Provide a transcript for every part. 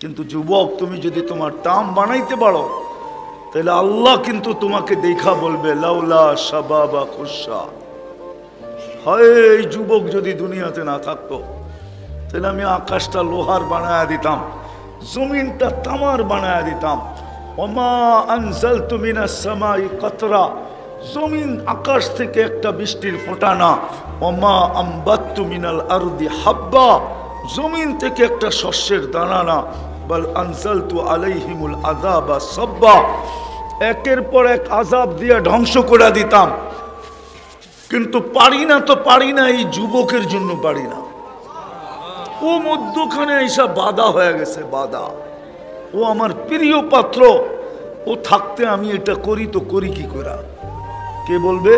কিন্তু যুবক, তুমি যদি তোমার দাম বানাইতে পারো তাহলে আল্লাহ কিন্তু তোমাকে দেখা বলবে লাউলা শাবাবা খুশা। হয় এই যুবক যদি দুনিয়াতে না থাকতো তাহলে আমি আকাশটা লোহার বানায়া দিতাম, জমিনটা তামার বানায়া দিতাম। ওমা আনজালতু মিনাস সামাই কাতরা, জমিন আকাশ থেকে একটা বৃষ্টির ফোঁটা না। ওমা আম্বাত্তু মিনাল আরদি হাব্বা, জমিন থেকে একটা শস্যের দানা না। বাল আনজালতু আলাইহিমুল আযাবা সাব্বা, একের পর এক আযাব দিয়ে ধ্বংস করে দিতাম। কিন্তু পারি না তো পারি না, এই যুবকের জন্য পারি না। ও মধ্যখানে এইসব বাধা হয়ে গেছে, বাধা। ও আমার প্রিয় পাত্র, ও থাকতে আমি এটা করি তো করি কি করে? কে বলবে?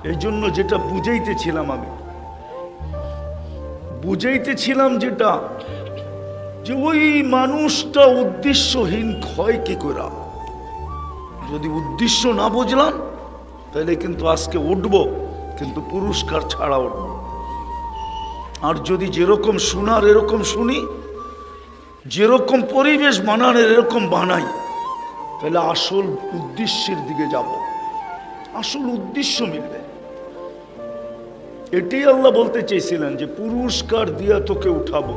এই জন্য যেটা বুঝাইতেছিলাম, আমি বুঝাইতেছিলাম যেটা, যে ওই মানুষটা উদ্দেশ্যহীন হয় কি করে? যদি উদ্দেশ্য না বুঝলাম তাহলে কিন্তু আজকে উঠবো, কিন্তু পুরস্কার ছাড়া উঠবো। আর যদি যেরকম শোনার এরকম শুনি, যেরকম পরিবেশ বানানোর এরকম বানাই, তাহলে আসল উদ্দেশ্যের দিকে যাব, আসল উদ্দেশ্য মিলবে। এটাই আল্লাহ বলতে চেয়েছিলেন যে পুরস্কার দিয়া তোকে উঠাবো।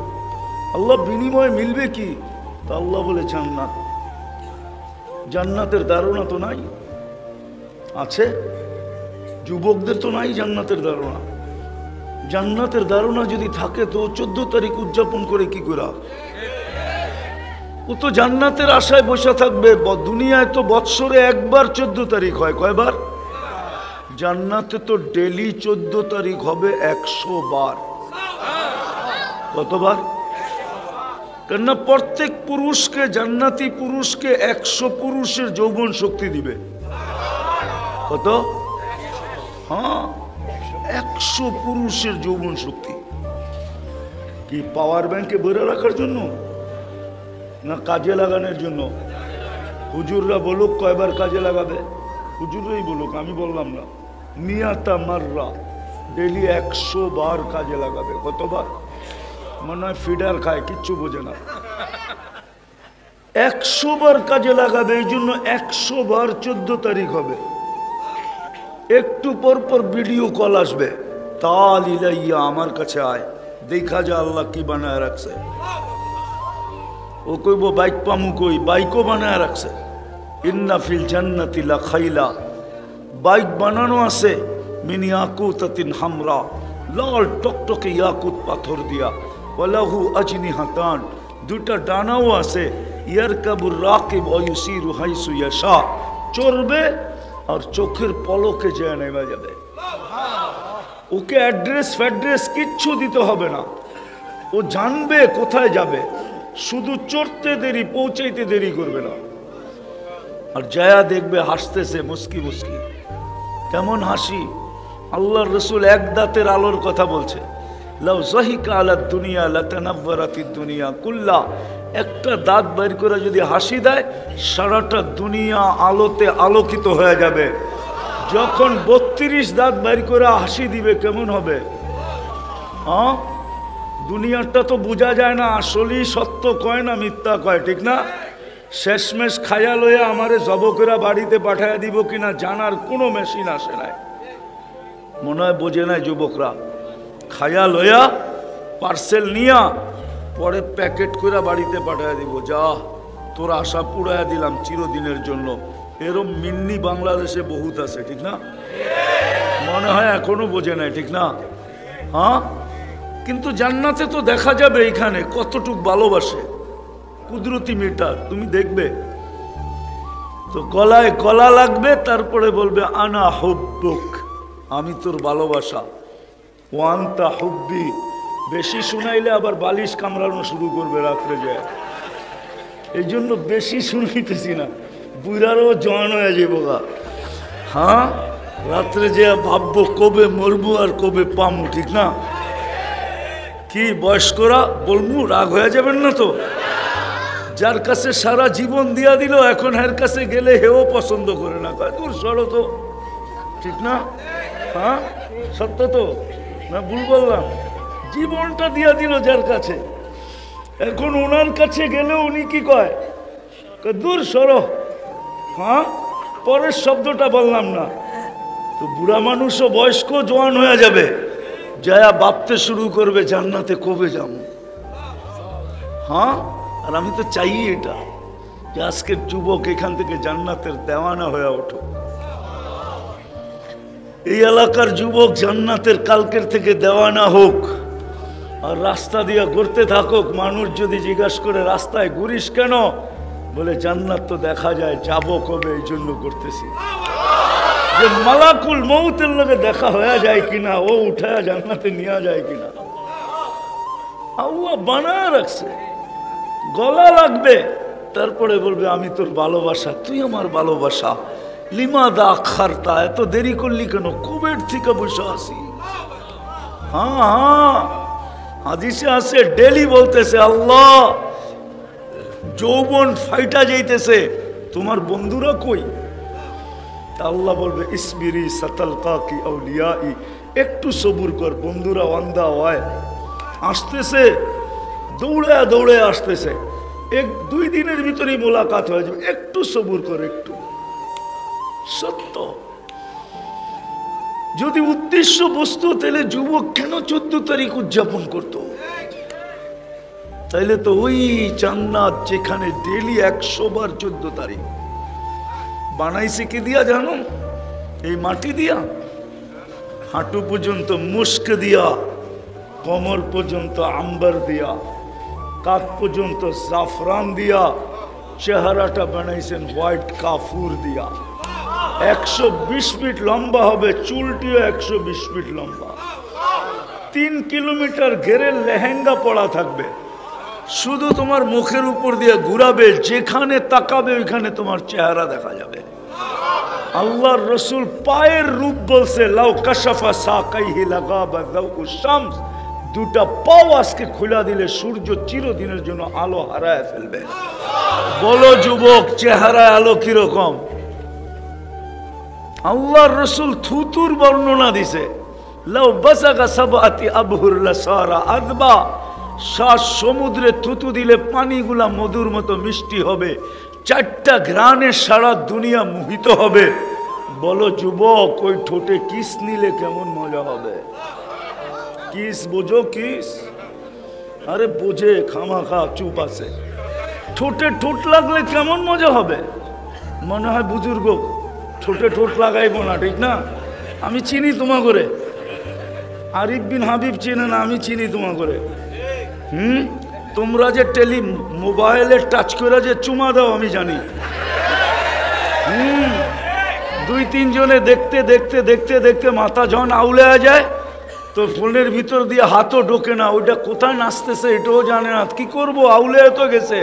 আল্লাহ বিনিময়ে মিলবে কি? তা আল্লাহ বলে জান্নাত। জান্নাতের ধারণা তো নাই, আছে? যুবকদের তো নাই জান্নাতের ধারণা। জান্নাতের ধারণা যদি থাকে তো 14 তারিখ উদযাপন করে কি করে? ও তো জান্নাতের আশায় বসে থাকবে। দুনিয়ায় তো বৎসরে একবার 14 তারিখ হয়, কয়বার? জান্নাতে তো ডেলি 14 তারিখ হবে 100 বার। কতবার? কেননা প্রত্যেক পুরুষকে, জান্নাতি পুরুষকে 100 পুরুষের যৌবন শক্তি দিবে। কত? হ্যাঁ, 100 পুরুষের যৌবন শক্তি। কি পাওয়ার ব্যাংকে ভরে রাখার জন্য না কাজে লাগানোর জন্য? হুজুররা বলুক কয়বার কাজে লাগাবে, হুজুররাই বলুক, আমি বললাম না। মিয়াতা মাররা, ডেলি 100 বার কাজে লাগাবে। কতবার? মনে হয় ফিডার খায়, কিচ্ছু বোঝে না। 100 বার কাজে লাগাবে। এই জন্য 100 বার 14 তারিখ হবে। একটু পর পর ভিডিও কল আসবে, তাল ইলাইয়া, আমার কাছে আয়, দেখা যা আল্লাহ কি বানায় রাখছে। ও কইব বাইক পামু, কই বাইকও বানায় রাখছে। ইন্না ফিল জান্নাতি লা খাইলা, বাইক বানানো আছে মিন ইয়াকুতাতিন হামরা, লাল টকটকে ইয়াকুত পাথর দিয়া। ওয়ালাহু আজনিহাতান, দুটা ডানাও আছে। ইয়ারকাবুর রাকিব ওয়া ইউসিরু হাইসু ইয়াশা, চড়বে আর চোখের পলকে যায় নেমে যাবে। ওকে অ্যাড্রেস ফ্যাড্রেস কিচ্ছু দিতে হবে না, ও জানবে কোথায় যাবে। শুধু চড়তে দেরি, পৌঁছাইতে দেরি করবে না। আর জায়া দেখবে হাসতেছে মুস্কি মুস্কি। কেমন হাসি! আল্লাহর রসুল এক দাঁতের আলোর কথা বলছে। লাউ যাহিকা আলা দুনিয়া লাতানাওয়ারাতিদ দুনিয়া কুল্লা, একটা দাঁত বের করে যদি হাসি দেয়, সারাটা দুনিয়া আলোতে আলোকিত হয়ে যাবে। যখন 32 দাঁত বের করে হাসি দিবে কেমন হবে? হ্যাঁ, দুনিয়াটা তো বোঝা যায় না, আসলেই সত্য কয় না মিথ্যা কয়, ঠিক না? শেষমেশ খায়া লইয়া আমারে জবকেরা বাড়িতে পাঠাইয়া দিব কিনা জানার কোনো মেশিন আসে নাই। মনে হয় বোঝে নাই যুবকরা। খায়া লইয়া পার্সেল নিয়া পরে প্যাকেট করে বাড়িতে পাঠাইয়া দিব, যা তোর আশা পুড়াইয়া দিলাম চিরদিনের জন্য। এরম মিন্নি বাংলাদেশে বহুত আছে, ঠিক না? মনে হয় এখনো বোঝে নাই, ঠিক না? হ্যাঁ, কিন্তু জান্নাতে তো দেখা যাবে এইখানে কতটুক ভালোবাসে। কুদরতি মিটার তুমি দেখবে তো, গলায় গলা লাগবে, তারপরে বলবে আনা হুব্বুক, আমি তোর ভালোবাসা। ওয়ান্তা হুব্বি, বেশি শুনাইলে আবার বালিশ কামড়ানো শুরু করবে রাত্রে যায়। এই জন্য বেশি শুনাইতেছি না, বুড়ারও জোয়ান হয়ে যাবো গা। হ্যাঁ, রাত্রে যে ভাববো কবে মরবো আর কবে পামু, ঠিক না? কি বয়স্করা বলবো, রাগ হয়ে যাবেন না তো? যার কাছে সারা জীবন দিয়া দিল, এখন এর কাছে গেলে হেও পছন্দ করে না, কয় তোর সরো তো, ঠিক না? হ্যাঁ, সত্য তো না? ভুল বললাম? জীবনটা দিয়া দিল যার কাছে, এখন ওনার কাছে গেলে উনি কি কয়, দূর সরো। হ্যাঁ, পরের শব্দটা বললাম না তো। বুড়া মানুষও বয়স্ক জোয়ান হয়ে যাবে, যায়া ভাবতে শুরু করবে জান্নাতে কবে যাব। হ্যাঁ, আর আমি তো চাই এটা যে আজকের যুবক এখান থেকে জান্নাতের দেওয়ানা হয়ে ওঠো। এই এলাকার যুবক জান্নাতের কালকের থেকে দেওয়ানা হোক, আর রাস্তা দিয়ে ঘুরতে থাকুক। মানুষ যদি জিজ্ঞাসা করে রাস্তায় ঘুরিস কেন, বলে জান্নাত তো দেখা যায়, যাব কবে এই জন্য করতেছি। যে মালাকুল মউতের লগে দেখা হয়ে যায় কিনা, ও উঠায়া জান্নাতে নিয়ে যায় কিনা, আল্লাহ বানায় রাখছে। গলা লাগবে, তারপরে বলবে আমি তোর ভালোবাসা, তুই আমার ভালোবাসা। লিমাদা আখারতা, এত দেরি করলি কেন, কুবের থেকে বসে আসি। হ্যাঁ হ্যাঁ, হাদিসে আছে, ডেলি বলতেছে আল্লাহ যৌবন ফাইটা যাইতেছে, তোমার বন্ধুরা কই? আল্লাহ বলবে ইসবিরি সাতালকা কি আউলিয়াই, একটু সবুর কর, বন্ধুরা ওয়ান্দা হয় আসতেছে, দৌড়ে দৌড়ে আসতেছে, 1-2 দিনের ভিতরেই মোলাকাত হয়ে যাবে, একটু সবুর কর, একটু। সত্য। যদি উদ্দেশ্য বস্তু, তাহলে যুবক কেন 14 তারিখ উদযাপন করত? তাইলে তো ওই জান্নাত যেখানে ডেলি 100 বার 14 তারিখ বানাইছে কি দিয়া জানো? এই মাটি দিয়া, হাঁটু পর্যন্ত মুস্ক দিয়া, কোমর পর্যন্ত আম্বার দিয়া, কাঁধ পর্যন্ত জাফরান দিয়া, চেহারাটা বানাইছেন হোয়াইট কাফুর দিয়া। 120 ফিট লম্বা হবে, চুলটিও 120 ফিট লম্বা। 3 কিলোমিটার ঘেরে লেহেঙ্গা পড়া থাকবে, শুধু তোমার মুখের উপর দিয়ে ঘুরাবে, যেখানে তাকাবে ওইখানে তোমার চেহারা দেখা যাবে। আল্লাহর রসুল পায়ের রূপ বলছে, লাউ কাশাফা সাকাইহি লাগাবা যাউকু শামস, দুটা পাও আজকে খুলা দিলে সূর্য চিরদিনের জন্য আলো হারায় ফেলবে। বলো যুবক, চেহারায় আলো কিরকম? আল্লাহর রসুল থুতুর বর্ণনা দিছে, লাউ বাসাগা সাবআতি আবহুর লাসারা আদবা, 7 সমুদ্রে থুতু দিলে পানিগুলা মধুর মতো মিষ্টি হবে, 4টা ঘ্রাণে সারা দুনিয়া মোহিত হবে। বলো যুবক, ওই ঠোঁটে কিস নিলে কেমন মজা হবে? কিস বোঝো? কিস আরে বোঝে, খামাখা চুপ আছে। ঠোঁটে ঠোঁট লাগলে কেমন মজা হবে? মনে হয় বুজুর্গ ঠোঁটে ঠোঁট লাগাইবো না, ঠিক না? আমি চিনি তোমা করে, আরিফ বিন হাবিব চিনে না, আমি চিনি তোমা করে। তোমরা যে মোবাইলে টাচ করে যে চুমা দাও আমি জানি। 2-3 জনে দেখতে দেখতে দেখতে দেখতে মাথা যখন আউলে যায়, তো ফোনের ভিতর দিয়ে হাতও ঢোকে না, ওইটা কোথায় নাচতেছে এটাও জানে না। কি করব, আউলে তো গেছে,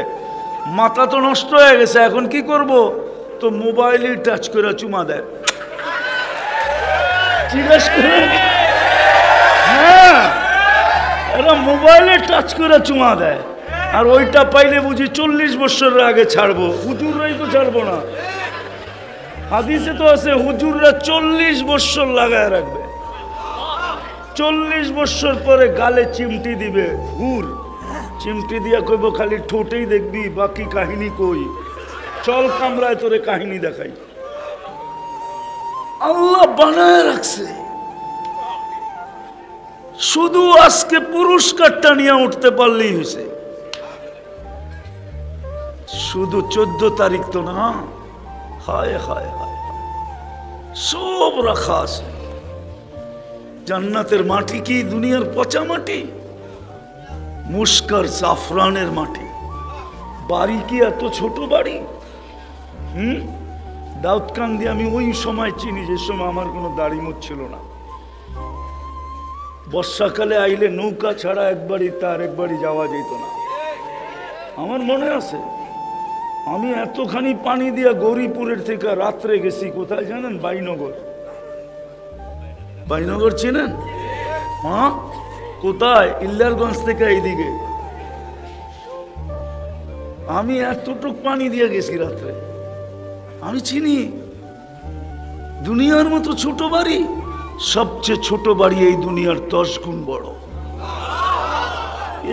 মাথা তো নষ্ট হয়ে গেছে, এখন কি করব? তো মোবাইলে টাচ করে চুমা দেয়। জিজ্ঞেস করে, হ্যাঁ, এরা মোবাইলে টাচ করে চুমা দেয়, আর ওইটা পাইলে বুঝি 40 বছরের আগে ছাড়বো। হুজুররাই তো ছাড়বো না। হাদিসে তো আছে হুজুররা 40 বছর লাগায় রাখবে, 40 বছর পরে গালে চিমটি দিবে, হুর চিমটি দিয়া কইব খালি ঠোঁটেই দেখবি, বাকি কাহিনী কই, চল কামরায় তোরে কাহিনী দেখাই। আল্লাহ বানায় রাখছে, শুধু আজকে পুরস্কারটা নিয়ে উঠতে পারলেই হয়েছে। শুধু 14 তারিখ তো না, হায় হায় হায়, সব রাখা আছে। জান্নাতের মাটি কি দুনিয়ার পচা মাটি? মুস্কার জাফরানের মাটি। বাড়ি কি এত ছোট বাড়ি? দাউদকান্দি আমি ওই সময় চিনি, যে সময় আমার কোনো দাড়ি মুখ ছিল না। বর্ষাকালে আইলে নৌকা ছাড়া একবারই তার একবারই যাওয়া যেত না। আমার মনে আছে, আমি এতখানি পানি দিয়া গৌরীপুরের থেকে রাত্রে গেছি কোথায় জানেন? বাইনগর। বাইনগর চিনেন? হ্যাঁ, কোথায়? ইল্লারগঞ্জ থেকে এইদিকে। আমি এতটুক পানি দিয়ে গেছি রাত্রে। আমি চিনি দুনিয়ার মতো ছোট বাড়ি, সবচেয়ে ছোট বাড়ি এই দুনিয়ার 10 গুণ বড়।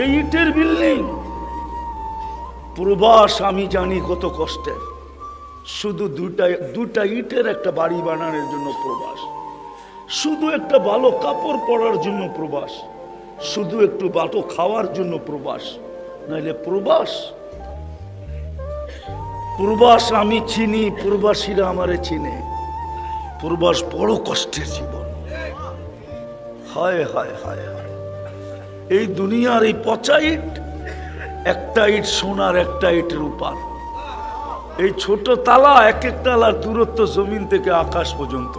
এই ইটের বিল্ডিং, প্রবাস আমি জানি কত কষ্টের। শুধু দুটা ইটের একটা বাড়ি বানানোর জন্য প্রবাস, শুধু একটা ভালো কাপড় পরার জন্য প্রবাস, শুধু একটু ভালো খাওয়ার জন্য প্রবাস, নাইলে প্রবাস। প্রবাস আমি চিনি, প্রবাসীরা আমারে চিনে। প্রবাস বড় কষ্টের জীবন। হায় হায় হায় হায়, এই দুনিয়ার এই পচা ইট, একটা ইট সোনার, একটা ইট রূপার। এই ছোট তালা, এক এক তালার দূরত্ব জমিন থেকে আকাশ পর্যন্ত।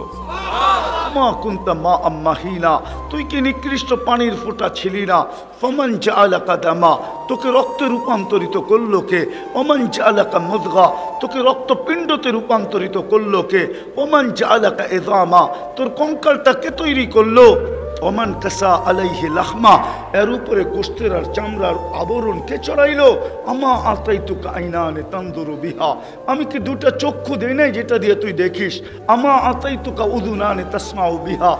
মা কুনতা মা আম্মাহিনা, তুই কি নিকৃষ্ট পানির ফোঁটা ছিলি না? ফমান জাআলাকা দামা, তোকে রক্তে রূপান্তরিত করলো কে? ওমান জাআলাকা মুদগা, তোকে রক্তপিণ্ডতে রূপান্তরিত করলো কে? ওমান জাআলাকা ইযামা, তোর কঙ্কালটা কে তৈরি করলো? ওমান কাসা আলাইহি লাহমা, এর উপরে গোশতের আর চামড়ার আবরণ কে চড়াইলো? আমা আতাইতুকা আইনানে তানদুরু বিহা, আমি কি দুটা চক্ষু দেই নাই যেটা দিয়ে তুই দেখিস? আমা আতাইতুকা উযুনানে তাসমাউ বিহা,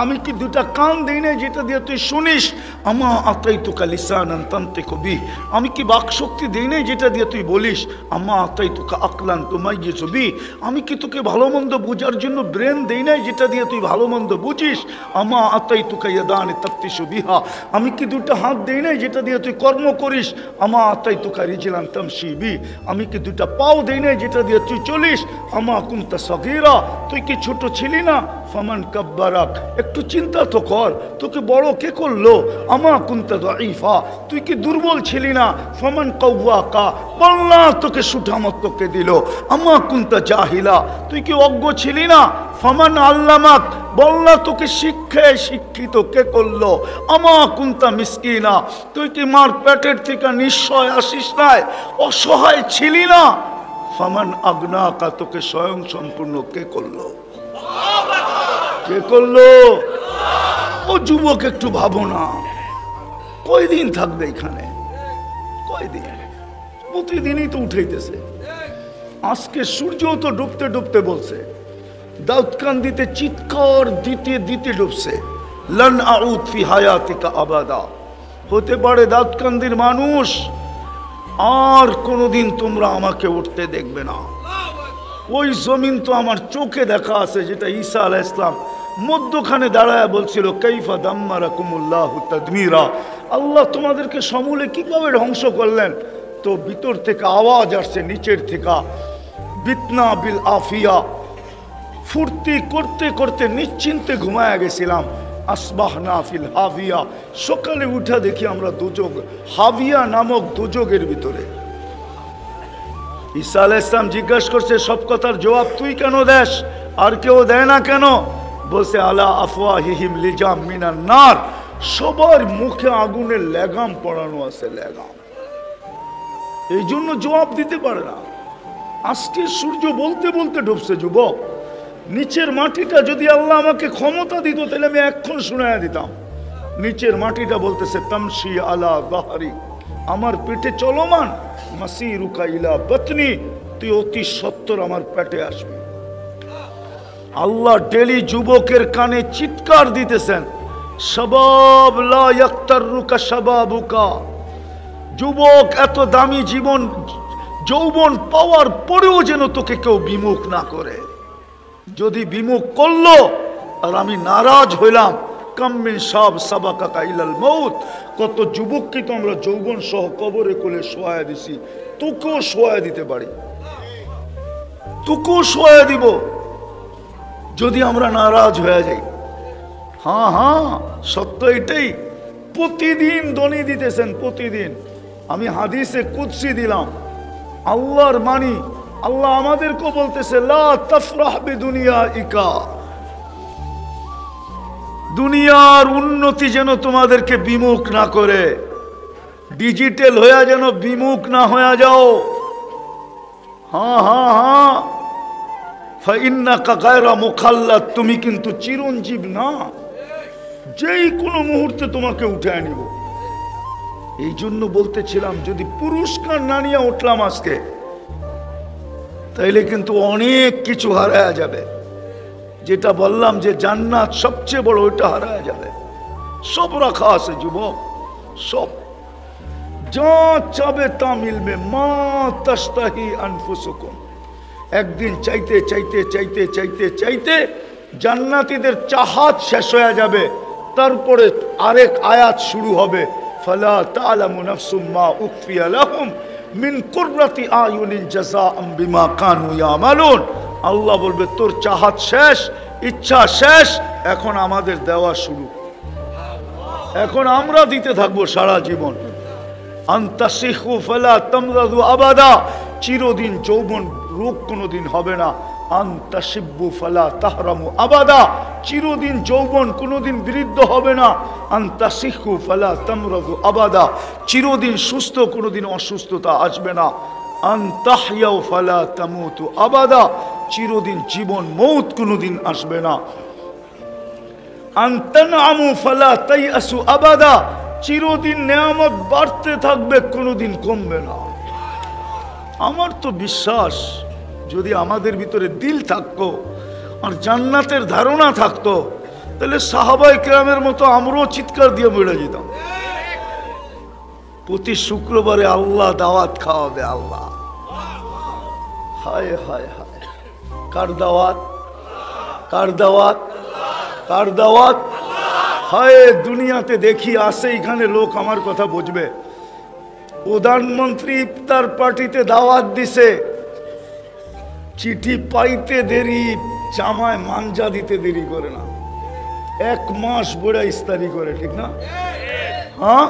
আমি কি দুটা কান দেই নাই যেটা দিয়ে তুই শুনিস? আমা আতাইতুকা লিসানান তানতিকু বিহি, আমি কি বাকশক্তি দেই নাই যেটা দিয়ে তুই বলিস? আমা আতাইতুকা আকলান তুমাইয়িজু বিহি, আমি কি তোকে ভালো মন্দ বোঝার জন্য ব্রেন দেই নাই যেটা দিয়ে তুই ভালো মন্দ বুঝিস? আমা আতাইতুকা ইয়াদানে তাফতিশু বিহা, আমি কি দুটো হাত দেই নাই যেটা দিয়ে তুই কর্ম করিস? আমা আতাইতুকা রিজলান তামশি বিহি, আমি কি দুটো পাও দেই নাই যেটা দিয়ে তুই চলিস? আমা কুনতা সগীরা, তুই কি ছোট ছিলি না? ফামান কাব্বারাক, একটু চিন্তা তো কর, তোকে বড় কে করলো? আমা কুনতা দাঈফা, তুই কি দুর্বল ছিলি না? ফামান কাওয়াকা, আল্লাহ তোকে সুঠামত কে দিল? আমা কুনতা জাহিলা, তুই কি অজ্ঞ ছিলি না? ফামান আল্লামাক, বল্লা তোকে শিক্ষায় শিক্ষিত কে করলো? আমা কুনতা মিসকিনা, তুই কি মার পেটের থেকে নিশ্চয় আসিস নাই? অসহায় ছিলি না? ফামান আগনাকা, তোকে স্বয়ং সম্পূর্ণ কে করলো? কে করলো? ও যুবক, একটু ভাবো না, কয়দিন থাকবে এখানে? কয়দিন? প্রতিদিনই তো উঠাইতেছে। আজকে সূর্য তো ডুবতে ডুবতে বলছে, দাউদকান্দিতে চিৎকার দিতে দিতে ডুবছে, লান আউদ ফি হায়াতিকা আবাদা, হতে পারে দাউদকান্দির মানুষ আর কোনোদিন তোমরা আমাকে উঠতে দেখবে না। ওই জমিন তো আমার চোখে দেখা আছে, যেটা ঈসা আলাইহিস সালাম মধ্যখানে দাঁড়ায় বলছিল, কাইফা দাম্মারাকুমুল্লাহু তাদমীরা, আল্লাহ তোমাদেরকে সমূলে কিভাবে ধ্বংস করলেন। তো ভিতর থেকে আওয়াজ আসছে, নিচের থেকে, বিতনা বিল আফিয়া, ফুর্তি করতে করতে নিশ্চিন্তে ঘুমায়া গেছিলাম। আসবাহনা ফিল হাভিয়া, সকালে উঠা দেখি আমরা দুজক, হাভিয়া নামক দুজকের ভিতরে। ঈসা আলাইহিস সালাম জিজ্ঞাসা করছে, সব কথার জবাব তুই কেন দেস, আর কেউ দেয় না কেন? বলছে, আলা আফওয়াহিহিম লিজাম মিনান নার, সবার মুখে আগুনের লেগাম পড়ানো আছে, লেগাম। এই জন্য জবাব দিতে পারে না। আজকে সূর্য বলতে বলতে ডুবছে যুবক। নিচের মাটিটা যদি আল্লাহ আমাকে ক্ষমতা দিত, তাহলে আমি এক্ষণ শুনাইয়া দিতাম। নিচের মাটিটা বলতেছে, তামশি আলা যাহরি, আমার পেটে চলমান, মাসিরুকা ইলা বাতনি, তুই অতি সত্বর আমার পেটে আসবি। আল্লাহ ডেলি যুবকের কানে চিৎকার দিতেছেন, শাবাব লা ইয়াক্তারুকা শাবাবুকা, যুবক এত দামি জীবন যৌবন পাওয়ার পরেও যেন তোকে কেউ বিমুখ না করে। যদি বিমুখ করলো আর আমি নারাজ হইলাম, কাম্মিন সাব সাবাকাকা ইলাল মউত, কত যুবককে তো আমরা যৌবন সহ কবরে কোলে শোয়া দিছি, তোকেও শোয়া দিতে পারি, তোকেও শোয়া দিব যদি আমরা নারাজ হয়ে যাই। হ্যাঁ হ্যাঁ, সত্য এটাই। প্রতিদিন দনি দিতেছেন, প্রতিদিন। আমি হাদিসে কুদসি দিলাম, আল্লাহর মানি, আল্লাহ আমাদেরকে বলতেছে, লা তাফরাহ বিদুনিয়াইকা, দুনিয়ার উন্নতি যেন তোমাদেরকে বিমুখ না করে, ডিজিটাল হয়ে যেন বিমুখ না হয়ে যাও। হ্যাঁ হ্যাঁ হ্যাঁ, ফাইন্নাকা গায়রা মুখাল্লাদ, তুমি কিন্তু চিরঞ্জীব না, যেই কোনো মুহূর্তে তোমাকে উঠায় নিব। এই জন্য বলতেছিলাম, যদি পুরস্কার না নিয়ে উঠলাম আজকে, তাইলে কিন্তু অনেক কিছু হারায়া যাবে। যেটা বললাম যে জান্নাত সবচেয়ে বড়, ওইটা হারায়া যাবে। সব রাখা আছে যুবক, সব। যা চাবে তা মিলবে। মা তাশতাহি আনফুসুকুম, একদিন চাইতে চাইতে চাইতে চাইতে চাইতে জান্নাতীদের চাহাত শেষ হয়ে যাবে। তারপরে আরেক আয়াত শুরু হবে, ফালা তা'লামু নাফসুম মা উখফিয়া লাহুম মিন কুররাতি আয়ুনিন জাযাআম বিমা কানু ইয়ামালুন। আল্লাহ বলবে তোর চাহাত শেষ, ইচ্ছা শেষ, এখন আমাদের দেওয়া শুরু, এখন আমরা দিতে থাকবো সারা জীবন। আনতাসিহু ফালা তামরাদু আবাদা, চিরদিন যৌবন রোগ কোনোদিন হবে না। আনতাশিব্বু ফালা তাহরামু আবাদা, চিরদিন যৌবন কোনোদিন বৃদ্ধ হবে না। আনতাসিহু ফালা তামরাদু আবাদা, চিরদিন সুস্থ, কোনোদিন অসুস্থতা আসবে না। আনতাহইয়াউ ফালা তামুতু আবাদা, চিরদিন জীবন মৌত কোনোদিন আসবে না। আনতানআমু ফালা তাইয়াসু আবাদা, চিরদিন নেয়ামত বাড়তে থাকবে, কোনোদিন কমবে না। আমার তো বিশ্বাস যদি আমাদের ভিতরে দিল থাকতো আর জান্নাতের ধারণা থাকতো, তাহলে সাহাবায়ে কেরামের মতো আমরাও চিৎকার দিয়ে বেড়ে যেতাম। প্রতি শুক্রবারে আল্লাহ দাওয়াত খাওয়াবে। আল্লাহ, হায় হায় হায়, কার দাওয়াত? কার দাওয়াত? কার দাওয়াত? হায়, দুনিয়াতে দেখি আসে এখানে লোক আমার কথা বুঝবে। প্রধানমন্ত্রী ইফতার পার্টিতে দাওয়াত দিছে, চিঠি পাইতে দেরি, জামায় মানজা দিতে দেরি করে না, 1 মাস বড়া ইস্তারি করে, ঠিক না? হ্যাঁ,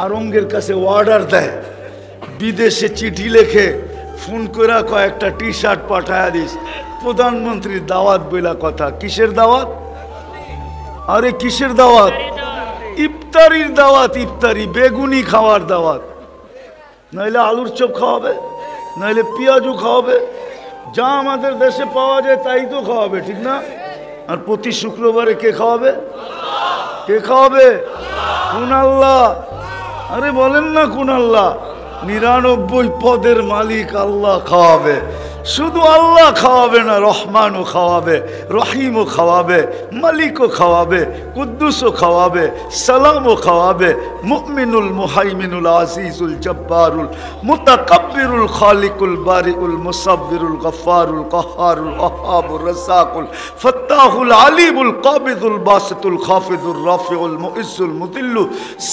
আরঙ্গের কাছে অর্ডার দেয়, বিদেশে চিঠি লেখে, ফোন করে কয়েকটা টি শার্ট পাঠায়া দিস, প্রধানমন্ত্রীর দাওয়াত বইলা কথা। কিসের দাওয়াত? আরে কিসের দাওয়াত? ইফতারির দাওয়াত। ইফতারি বেগুনি খাওয়ার দাওয়াত, নইলে আলুর চপ খাওয়াবে, নইলে পেঁয়াজু খাওয়াবে, যা আমাদের দেশে পাওয়া যায় তাই তো খাওয়াবে, ঠিক না? আর প্রতি শুক্রবারে কে খাওয়াবে? কে খাওয়াবে? কোন আল্লাহ? আরে বলেন না কোন আল্লাহ? 99 পদের মালিক আল্লাহ খাওয়াবে। শুধু আল্লাহ খাওয়াবে না, রহমানও খাওয়াবে, রহিমও খাওয়াবে, মালিকও খাওয়াবে, কুদ্দুসও খাওয়াবে, সালামও খাওয়াবে, মুমিনুল মুহাইমিনুল আজিজুল জব্বারুল মুতাকাব্বিরুল খালিকুল বারিউল মুসাব্বিরুল গফফারুল কাহ্হারুল ওয়াহ্হাবুর রাজ্জাকুল ফাত্তাহুল আলিমুল কাবিদুল বাসিতুল খাফিদুর রাফিউল মুইজ্জুল মুদিল্লু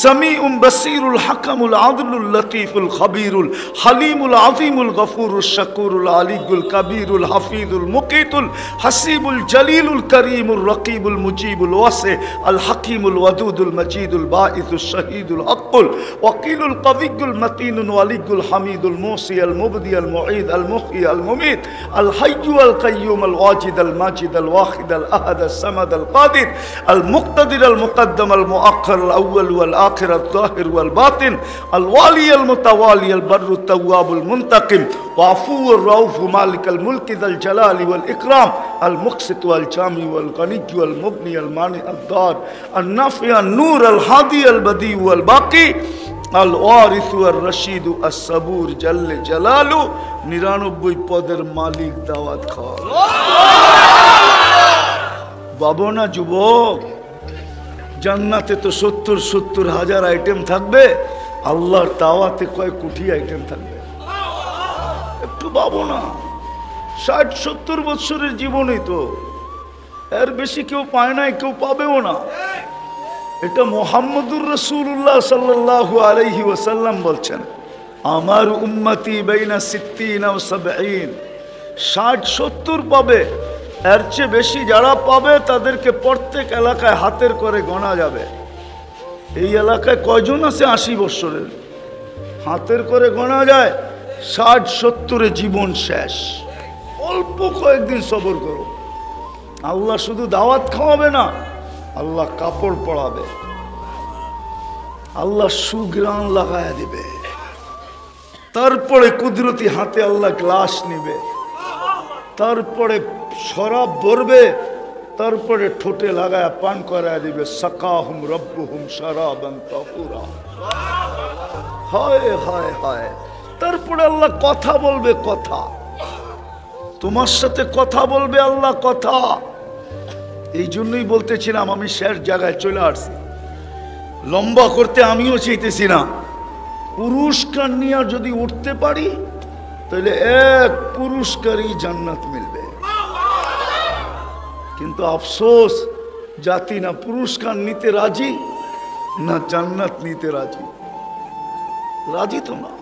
সামিউম বাসীরুল হাকামুল আদলুল লতীফুল খাবীরুল হালিমুল আযীমুল গফুরুশ শাকুরুল আলী কবিরুল হাফিজুল মুকিতুল হাসিবুল জলিলুল করিমুল রকিবুল মুজিবুল ওয়াসি আল হাকিমুল ওয়াদুদুল মজিদুল বাঈসুল শহীদুল হকুল ওয়াকিলুল কবিয়ুল মতিনুল ওয়ালিয়ুল হামিদুল মুসি আল মুবদি আল মুঈদ আল মুহয়ি আল মুমীত আল হাইয়্যু আল কাইয়্যুম আল ওয়াজিদ আল মাজিদ আল ওয়াহিদ আল আহাদ আল সামাদ আল কাদির আল মুক্তাদির আল মুকদ্দম আল মুআক্খার আল আউয়াল ওয়াল আখির আল যাহির ওয়াল বাতিন আল ওয়ালি আল মুতাওয়ালি আল বাররু তাওয়াবুল মুনতাকিম ওয়াফুর রাউফ মালিক আল মুলক যাল জালালি ওয়াল ইকরাম আল মুকসিত ওয়াল জামি ওয়াল গনি ওয়াল মুগনি আল মানি আল দার আল নাফি আল নূর আল হাদি আল বদি ওয়াল বাকি আল ওয়ারিস ওয়াল রশিদ আস সাবুর জাল্লে জালালু। 99 পদের মালিক দাওয়াত খাওয়া। বাবু না যুবক, জান্নাতে তো 70 হাজার আইটেম থাকবে, আল্লাহর দাওয়াতে কয় কোটি আইটেম থাকবে। একটু ভাবো না, 60-70 বছরের জীবনই তো, এর বেশি কেউ পায় নাই, কেউ পাবেও না। এটা মুহাম্মদুর রাসূলুল্লাহ সাল্লাল্লাহু আলাইহি ওয়াসাল্লাম বলছেন, আমার উম্মতি বাইনা 60 ও 70, 60-70 পাবে। এর চেয়ে বেশি যারা পাবে তাদেরকে প্রত্যেক এলাকায় হাতের করে গোনা যাবে। এই এলাকায় কয়জন আছে 80 বছরের? হাতের করে গোনা যায়। 60-70 জীবন শেষ। অল্প কয়েকদিন সবর করো। আল্লাহ শুধু দাওয়াত খাওয়াবে না, আল্লাহ কাপড় পরাবে, আল্লাহ সুগ্রাণ লাগায় দিবে, তারপরে কুদরতি হাতে আল্লাহ গ্লাস নিবে, তারপরে শরাব ভরবে, তারপরে ঠোঁটে লাগায় পান করায় দিবে। সাকাহুম রব্বুহুম শারাবান তাহুরা। হায় হায় হায়। তারপরে আল্লাহ কথা বলবে, কথা তোমার সাথে কথা বলবে আল্লাহ, কথা। এই জন্যই বলতেছিলাম, আমি শেষ জায়গায় চলে আসছি, লম্বা করতে আমিও চাইতেছি না, পুরস্কার নিয়ে যদি উঠতে পারি তাহলে এক পুরস্কারই জান্নাত মিলবে। কিন্তু আফসোস, জাতি না পুরস্কার নিতে রাজি না জান্নাত নিতে রাজি। রাজি তো না,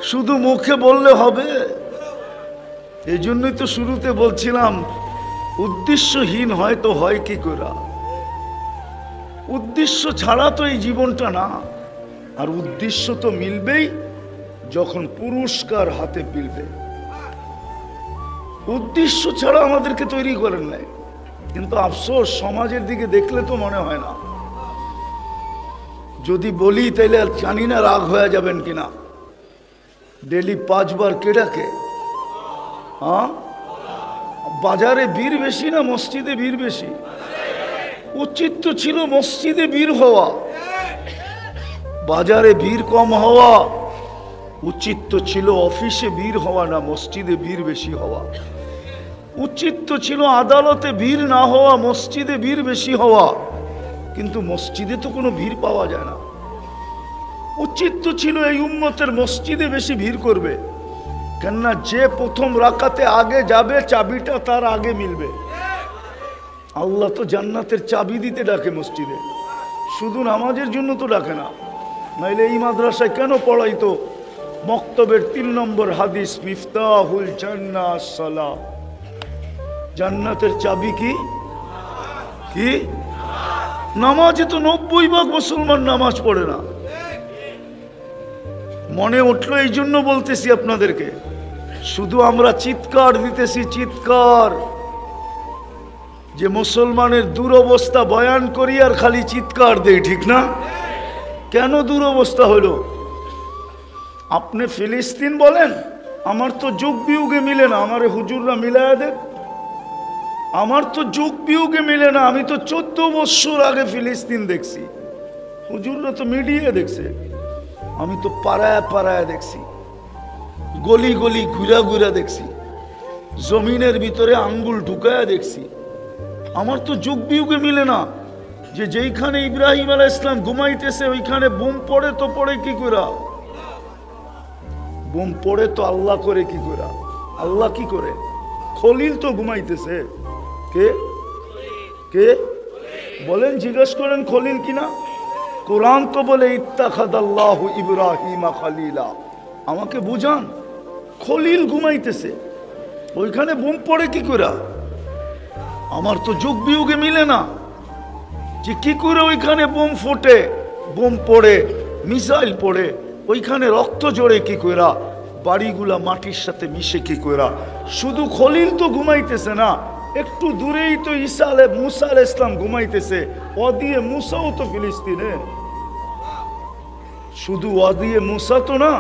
শুধু মুখে বললে হবে। এই জন্যই তো শুরুতে বলছিলাম উদ্দেশ্যহীন হয়তো হয় কি করে। উদ্দেশ্য ছাড়া তো এই জীবনটা না। আর উদ্দেশ্য তো মিলবেই যখন পুরস্কার হাতে মিলবে। উদ্দেশ্য ছাড়া আমাদেরকে তৈরি করেন নাই। কিন্তু আফসোস, সমাজের দিকে দেখলে তো মনে হয় না। যদি বলি তাইলে জানি না রাগ হয়ে যাবেন কিনা। ডেলি 5 বার কে ডাকে? হ্যাঁ, বাজারে ভিড় বেশি না মসজিদে ভিড় বেশি? উচিত তো ছিল মসজিদে ভিড় হওয়া, বাজারে ভিড় কম হওয়া। উচিত তো ছিল অফিসে ভিড় হওয়া না মসজিদে ভিড় বেশি হওয়া। উচিত তো ছিল আদালতে ভিড় না হওয়া মসজিদে ভিড় বেশি হওয়া। কিন্তু মসজিদে তো কোনো ভিড় পাওয়া যায় না। উচিত তো ছিল এই উম্মতের মসজিদে বেশি ভিড় করবে, কেননা যে প্রথম রাকাতে আগে যাবে চাবিটা তার আগে মিলবে। আল্লাহ তো জান্নাতের চাবি দিতে ডাকে মসজিদে, শুধু নামাজের জন্য তো ডাকে না। নাইলে এই মাদ্রাসায় কেন পড়াইতো? মক্তবের 3 নম্বর হাদিস, মিফতাহুল জান্নাহ সালাহ। জান্নাতের চাবি কি? কি? নামাজে তো 90% মুসলমান নামাজ পড়ে না। মনে উঠলো এই জন্য বলতেছি আপনাদেরকে। শুধু আমরা চিৎকার দিতেছি, চিৎকার, যে মুসলমানের দুরবস্থা বয়ান করি আর খালি চিৎকার দেই, ঠিক না? কেন দুরবস্থা হলো? আপনি ফিলিস্তিন বলেন, আমার তো যুগ বিয়োগে মিলে না। আমারে হুজুররা মিলায়া দেন। আমার তো যুগ বিয়োগে মিলে না। আমি তো 14 বছর আগে ফিলিস্তিন দেখছি, হুজুররা তো মিডিয়া দেখছে। আমি তো পাড়ায় পাড়ায় দেখছি, গলি গলি ঘুরা ঘুরা দেখছি, জমিনের ভিতরে আঙ্গুল ঢুকায়া দেখছি। আমার তো যুগ বিয়োগে মিলে না যে যেইখানে ইব্রাহিম আলাইহিস সালাম ঘুমাইতেছে ওইখানে বোম পড়ে তো পড়ে কি করে? বোম পড়ে তো আল্লাহ করে কি করে? আল্লাহ কি করে? খলিল তো ঘুমাইতেছে। কে কে বলেন, জিজ্ঞেস করেন খলিল কিনা। কোরআন তো বলে ইত্তাখাযাল্লাহু ইব্রাহিমা খলিলা। আমাকে বুঝান, খলিল ঘুমাইতেছে, ওইখানে বোম পড়ে কি করে? আমার তো যুগ বিয়োগে মিলে না যে কি করে ওইখানে বোম ফোটে, বোম পড়ে, মিসাইল পড়ে, ওইখানে রক্ত জড়ে কি করে, বাড়িগুলা মাটির সাথে মিশে কি করে। শুধু খলিল তো ঘুমাইতেছে না, একটু দূরেই তো মুসা আলাইহিস সালাম ঘুমাইতেছে। ওয়াদিয়ে মুসাও তো ফিলিস্তিনে। শুধু ওয়াদিয়ে মুসা তো না,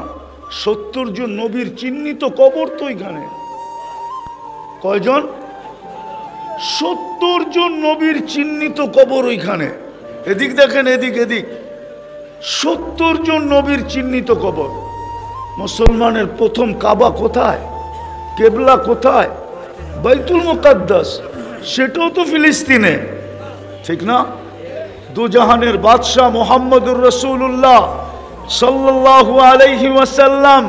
70 জন নবীর চিহ্নিত কবর তো ওইখানে। কয়জন? 70 জন নবীর চিহ্নিত কবর ওইখানে। এদিক দেখেন, এদিক এদিক, 70 জন নবীর চিহ্নিত কবর। মুসলমানের প্রথম কাবা কোথায়? কেবলা কোথায়? বাইতুল মুকাদ্দাস, সেটাও তো ফিলিস্তিনে, ঠিক না? দুজাহানের বাদশাহ মুহাম্মদুর রাসূলুল্লাহ সাল্লাল্লাহু আলাইহি ওয়াসাল্লাম,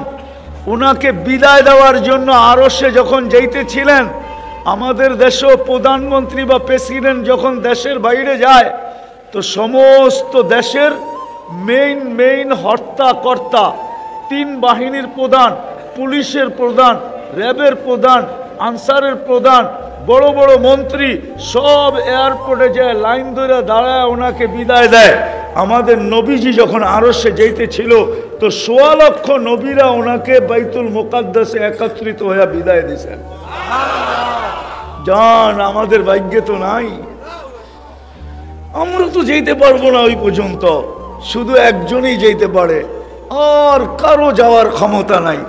ওনাকে বিদায় দেওয়ার জন্য আরশে যখন যাইতেছিলেন, আমাদের দেশেও প্রধানমন্ত্রী বা প্রেসিডেন্ট যখন দেশের বাইরে যায় তো সমস্ত দেশের মেইন হর্তাকর্তা, 3 বাহিনীর প্রধান, পুলিশের প্রধান, র্যাবের প্রধান, আনসারের প্রধান, বড় বড় মন্ত্রী সব এয়ারপোর্টে যায় লাইন ধরে দাঁড়ায় ওনাকে বিদায় দেয়। আমাদের নবীজি যখন আরশে যাইতেছিল তো 1.25 লক্ষ নবীরা ওনাকে বাইতুল মুকাদ্দাসে একত্রিত হয়ে বিদায় দিয়েছেন। জান, আমাদের ভাগ্যে তো নাই। আমরা তো যেতে পারবো না ওই পর্যন্ত, শুধু একজনই যেতে পারে, আর কারো যাওয়ার ক্ষমতা নাই।